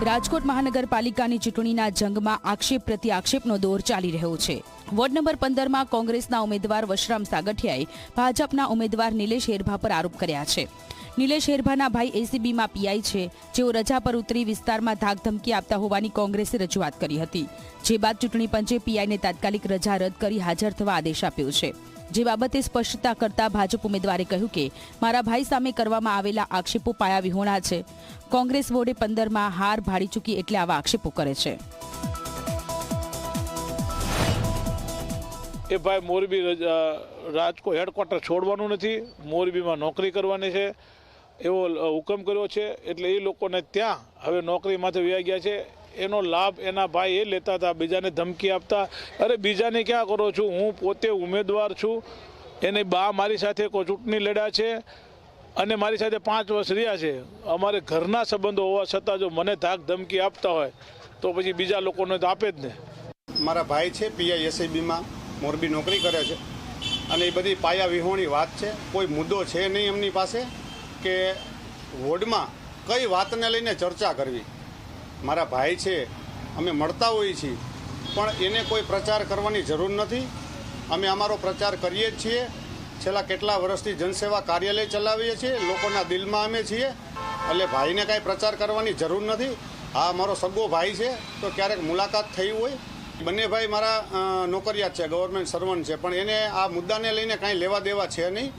રાજકોટ મહાનગરપાલિકાની ચૂંટણીના જંગમાં આક્ષેપ પ્રતિ આક્ષેપનો દોર ચાલી રહ્યો છે। વોર્ડ નંબર 15માં કોંગ્રેસના ઉમેદવાર વશરામ સાગઠિયાએ ભાજપના ઉમેદવાર નિલેશ હેરભા પર આરોપ કર્યા છે। નિલેશ હેરભાના ભાઈ એસીબીમાં પીઆઈ છે, જેઓ રજા પર ઉતરી વિસ્તારમાં ધાકધમકી આપતા હોવાની કોંગ્રેસે રજૂઆત કરી હતી, જે બાદ ચૂંટણી પંચે પીઆઈને તાત્કાલિક રજા રદ કરી હાજર થવા આદેશ આપ્યો છે। જે બાબતે સ્પષ્ટતા કરતા ભાજપ ઉમેદવારે કહ્યું કે મારા ભાઈ સામે કરવામાં આવેલા આક્ષેપો પાયા વિહોણા છે। કોંગ્રેસ વોર્ડે 15માં હાર ભાડી ચૂકી એટલે આવા આક્ષેપો કરે છે। એ ભાઈ મોરબી રાજકોટ હેડક્વાર્ટર છોડવાનું નથી, મોરબીમાં નોકરી કરવાની છે એવો હુકમ કર્યો છે। એટલે એ લોકોને ત્યાં હવે નોકરી માથે વ્યા ગયા છે। એનો લાભ એના ભાઈ એ લેતા હતા, બીજાને ધમકી આપતા। અરે બીજાને ક્યાં કરો છું, હું પોતે ઉમેદવાર છું। એને બા મારી સાથે કોઈ ચૂંટણી લડ્યા છે અને મારી સાથે 5 વર્ષ રહ્યા છે। અમારે ઘરના સંબંધો હોવા છતાં જો મને ધાક ધમકી આપતા હોય તો પછી બીજા લોકોને તો આપે જ ને। મારા ભાઈ છે પીઆઈ એસીબીમાં મોરબી નોકરી કરે છે અને એ બધી પાયા વિહોણી વાત છે। કોઈ મુદ્દો છે નહીં એમની પાસે કે વોર્ડમાં કઈ વાતને લઈને ચર્ચા કરવી। મારા ભાઈ છે, અમે મળતા હોઈએ છીએ, પણ એને કોઈ પ્રચાર કરવાની જરૂર નથી। અમે અમારો પ્રચાર કરીએ જ છીએ। છેલ્લા કેટલા વર્ષથી જનસેવા કાર્યાલય ચલાવીએ છીએ, લોકોના દિલમાં અમે છીએ, એટલે ભાઈને કાંઈ પ્રચાર કરવાની જરૂર નથી। આ અમારો સગો ભાઈ છે, તો ક્યારેક મુલાકાત થઈ હોય। બંને ભાઈ મારા નોકરિયાત છે, ગવર્મેન્ટ સર્વન્ટ છે, પણ એને આ મુદ્દાને લઈને કાંઈ લેવા દેવા છે નહીં।